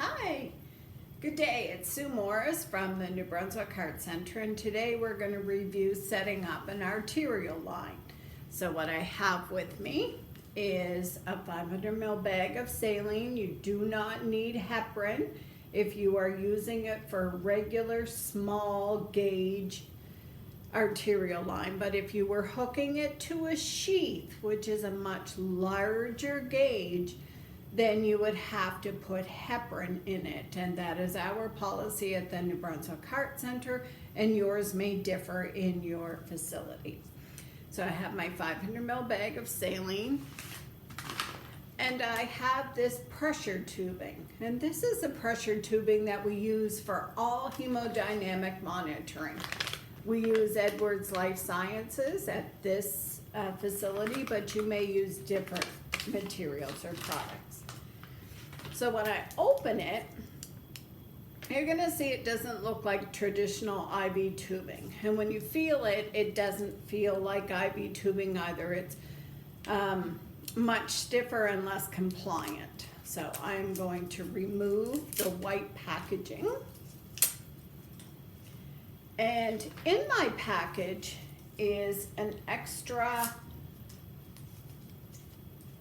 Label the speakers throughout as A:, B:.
A: Hi, good day. It's Sue Morris from the New Brunswick Heart Center, and today we're going to review setting up an arterial line. So what I have with me is a 500 ml bag of saline. You do not need heparin if you are using it for a regular small gauge arterial line, but if you were hooking it to a sheath, which is a much larger gauge, then you would have to put heparin in it, and that is our policy at the New Brunswick Heart Center, and yours may differ in your facility. So I have my 500 ml bag of saline, and I have this pressure tubing, and this is the pressure tubing that we use for all hemodynamic monitoring. We use Edwards Life Sciences at this facility, but you may use different materials or products. So when I open it, you're gonna see it doesn't look like traditional IV tubing. And when you feel it, it doesn't feel like IV tubing either. It's much stiffer and less compliant. So I'm going to remove the white packaging. And in my package is an extra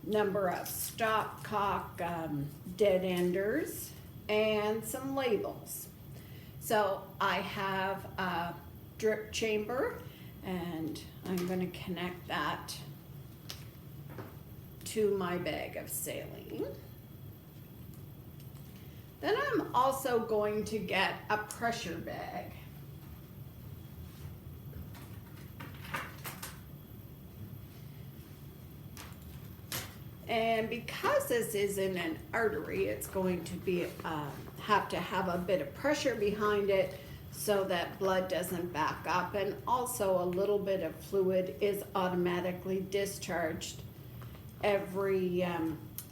A: number of stopcock dead enders and some labels. So I have a drip chamber, and I'm going to connect that to my bag of saline. Then I'm also going to get a pressure bag. And because this is in an artery, it's going to be have to have a bit of pressure behind it so that blood doesn't back up, and also a little bit of fluid is automatically discharged every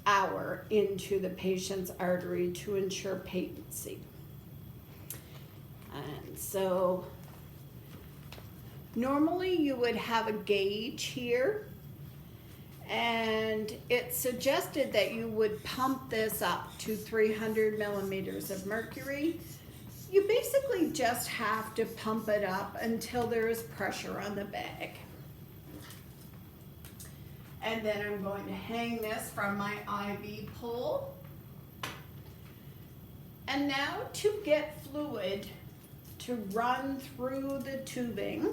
A: hour into the patient's artery to ensure patency. And so normally you would have a gauge here, and it's suggested that you would pump this up to 300 millimeters of mercury. You basically just have to pump it up until there is pressure on the bag. And then I'm going to hang this from my IV pole. And now to get fluid to run through the tubing,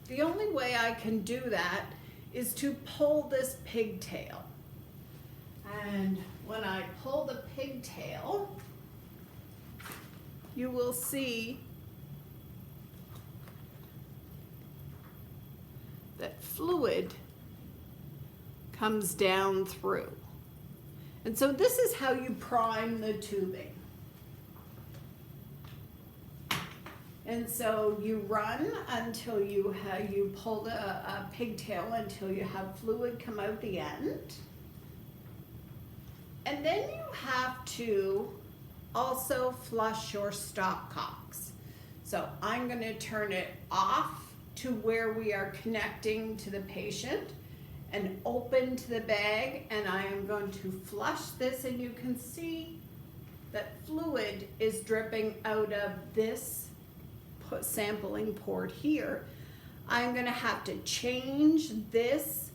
A: the only way I can do that is to pull this pigtail. And when I pull the pigtail, you will see that fluid comes down through. And so this is how you prime the tubing. And so you run until you pull the pigtail until you have fluid come out the end. And then you have to also flush your stopcocks. So I'm going to turn it off to where we are connecting to the patient and open to the bag, and I am going to flush this, and you can see that fluid is dripping out of this sampling port here. I'm going to have to change this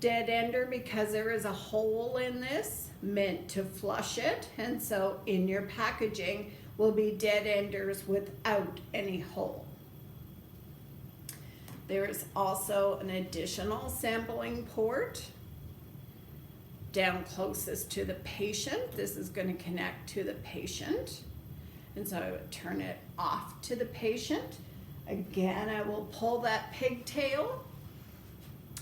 A: dead ender because there is a hole in this meant to flush it, and so in your packaging will be dead enders without any hole. There is also an additional sampling port down closest to the patient. This is going to connect to the patient. And so I would turn it off to the patient. Again, I will pull that pigtail,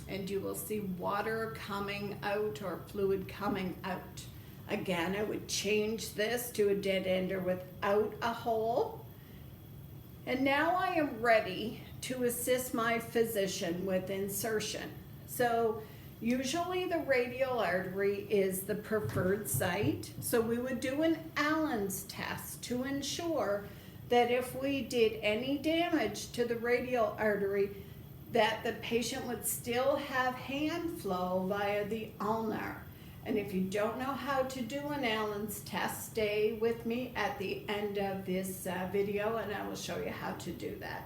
A: and you will see water coming out or fluid coming out. Again, I would change this to a dead ender without a hole. And now I am ready to assist my physician with insertion. So usually the radial artery is the preferred site. So we would do an Allen's test to ensure that if we did any damage to the radial artery, that the patient would still have hand flow via the ulnar. And if you don't know how to do an Allen's test, stay with me at the end of this video and I will show you how to do that.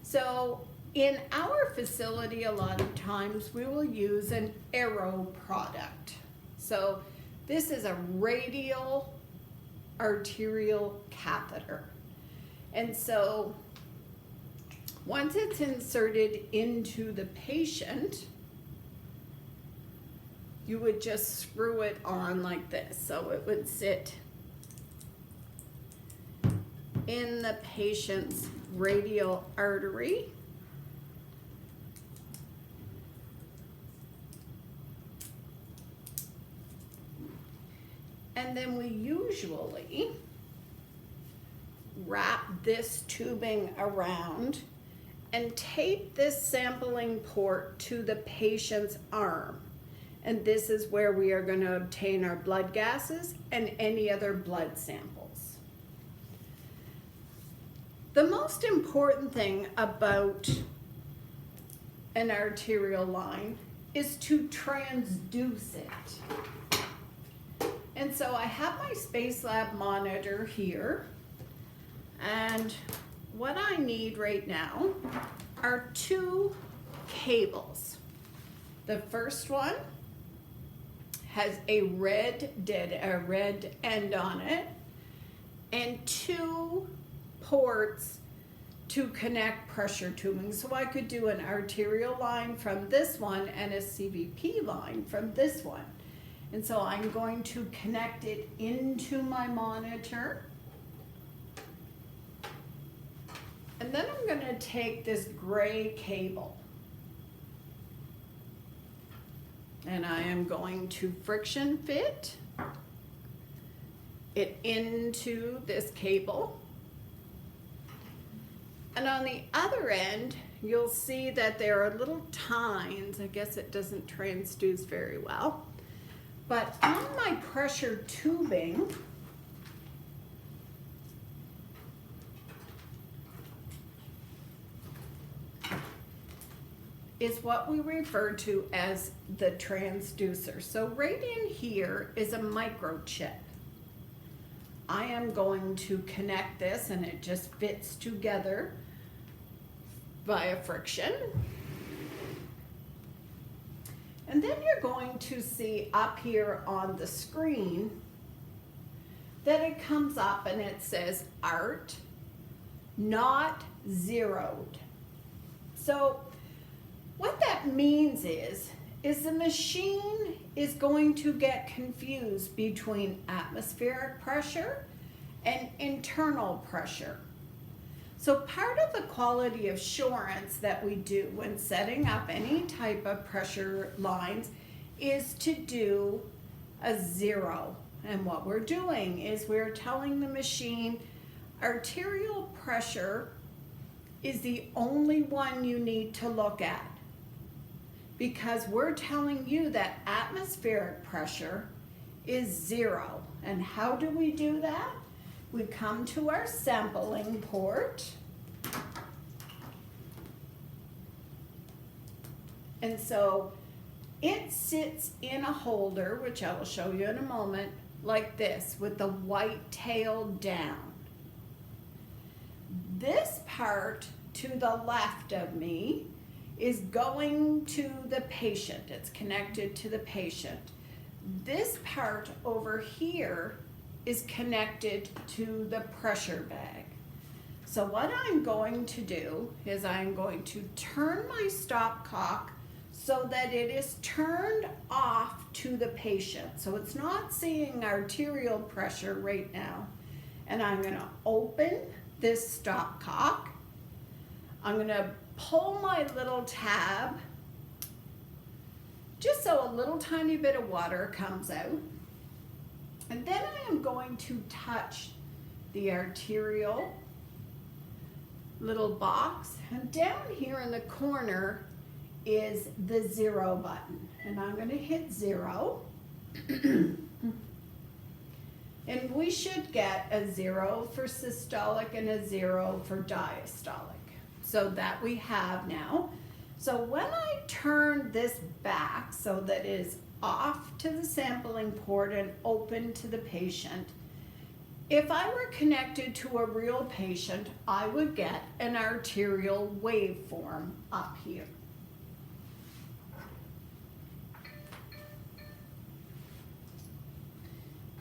A: So in our facility, a lot of times we will use an Arrow product. So this is a radial arterial catheter. And so once it's inserted into the patient, you would just screw it on like this. So it would sit in the patient's radial artery. And then we usually wrap this tubing around and tape this sampling port to the patient's arm. And this is where we are going to obtain our blood gases and any other blood samples. The most important thing about an arterial line is to transduce it. And so I have my Spacelab monitor here, and what I need right now are two cables. The first one has a red end on it and two ports to connect pressure tubing. So I could do an arterial line from this one and a CVP line from this one. And so I'm going to connect it into my monitor. And then I'm going to take this gray cable and I am going to friction fit it into this cable. And on the other end, you'll see that there are little tines. I guess it doesn't transduce very well. But on my pressure tubing, is what we refer to as the transducer. So right in here is a microchip. I am going to connect this and it just fits together via friction. And then you're going to see up here on the screen that it comes up and it says ART, not zeroed. So what that means is the machine is going to get confused between atmospheric pressure and internal pressure. So part of the quality assurance that we do when setting up any type of pressure lines is to do a zero. And what we're doing is we're telling the machine arterial pressure is the only one you need to look at, because we're telling you that atmospheric pressure is zero. And how do we do that? We come to our sampling port, and so it sits in a holder, which I will show you in a moment, like this, with the white tail down. This part to the left of me is going to the patient. It's connected to the patient. This part over here is connected to the pressure bag. So what I'm going to do is I'm going to turn my stopcock so that it is turned off to the patient. So it's not seeing arterial pressure right now. And I'm going to open this stopcock. I'm going to pull my little tab just so a little tiny bit of water comes out. And then I am going to touch the arterial little box. And down here in the corner is the 0 button. And I'm going to hit 0. And we should get a 0 for systolic and a 0 for diastolic. So that we have now. So when I turn this back so that it is off to the sampling port and open to the patient. If I were connected to a real patient, I would get an arterial waveform up here.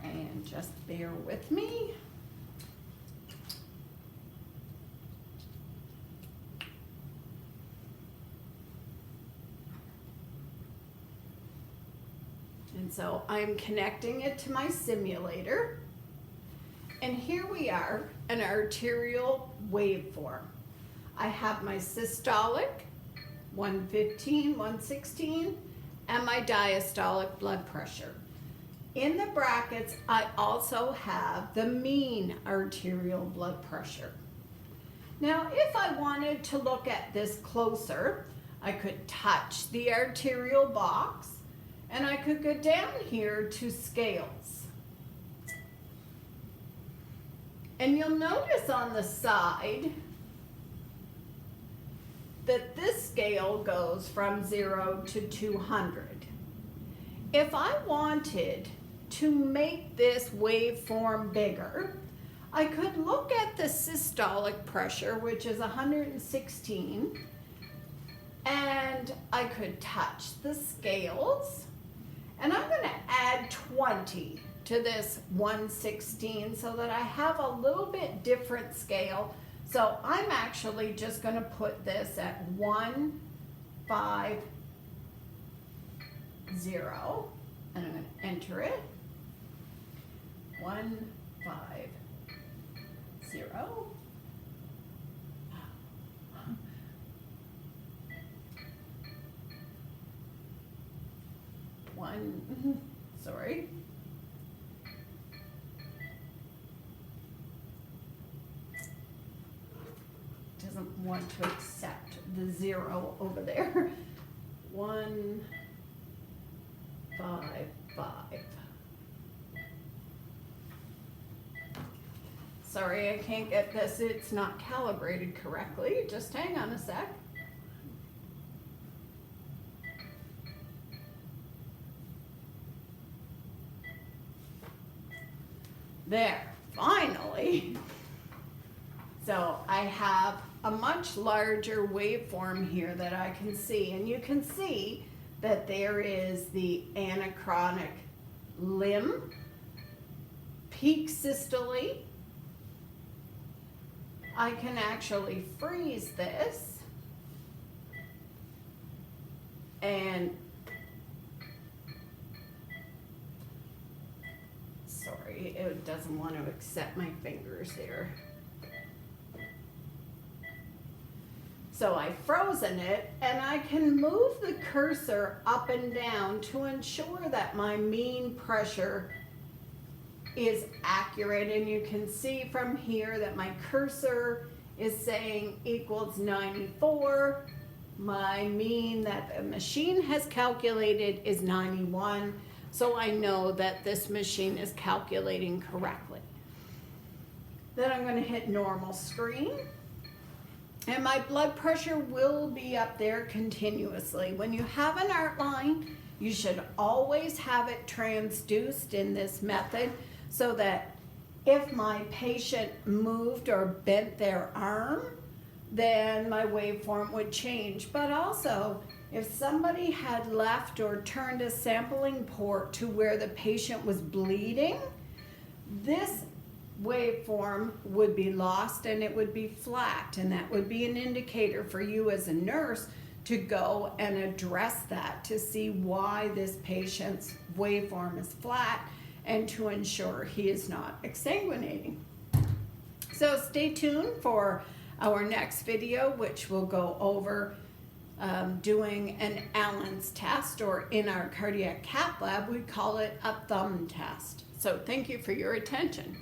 A: And just bear with me. And so I'm connecting it to my simulator. And here we are, an arterial waveform. I have my systolic, 115, 116, and my diastolic blood pressure. In the brackets, I also have the mean arterial blood pressure. Now, if I wanted to look at this closer, I could touch the arterial box, and I could go down here to scales. And you'll notice on the side that this scale goes from 0 to 200. If I wanted to make this waveform bigger, I could look at the systolic pressure, which is 116, and I could touch the scales, and I'm going to add 20 to this 116 so that I have a little bit different scale. So I'm actually just going to put this at 150, and I'm going to enter it. 150. Sorry. Doesn't want to accept the 0 over there. 155. Sorry, I can't get this. It's not calibrated correctly. Just hang on a sec. There, finally. So I have a much larger waveform here that I can see, and you can see that there is the anachronic limb, peak systole. I can actually freeze this, and sorry, it doesn't want to accept my fingers there. So I've frozen it, and I can move the cursor up and down to ensure that my mean pressure is accurate. And you can see from here that my cursor is saying equals 94. My mean that the machine has calculated is 91. So I know that this machine is calculating correctly. Then I'm going to hit normal screen. And my blood pressure will be up there continuously. When you have an art line, you should always have it transduced in this method so that if my patient moved or bent their arm, then my waveform would change. But also, if somebody had left or turned a sampling port to where the patient was bleeding, this waveform would be lost and it would be flat, and that would be an indicator for you as a nurse to go and address that to see why this patient's waveform is flat and to ensure he is not exsanguinating. So stay tuned for our next video, which will go over doing an Allen's test, or in our cardiac cath lab we call it a thumb test. So thank you for your attention.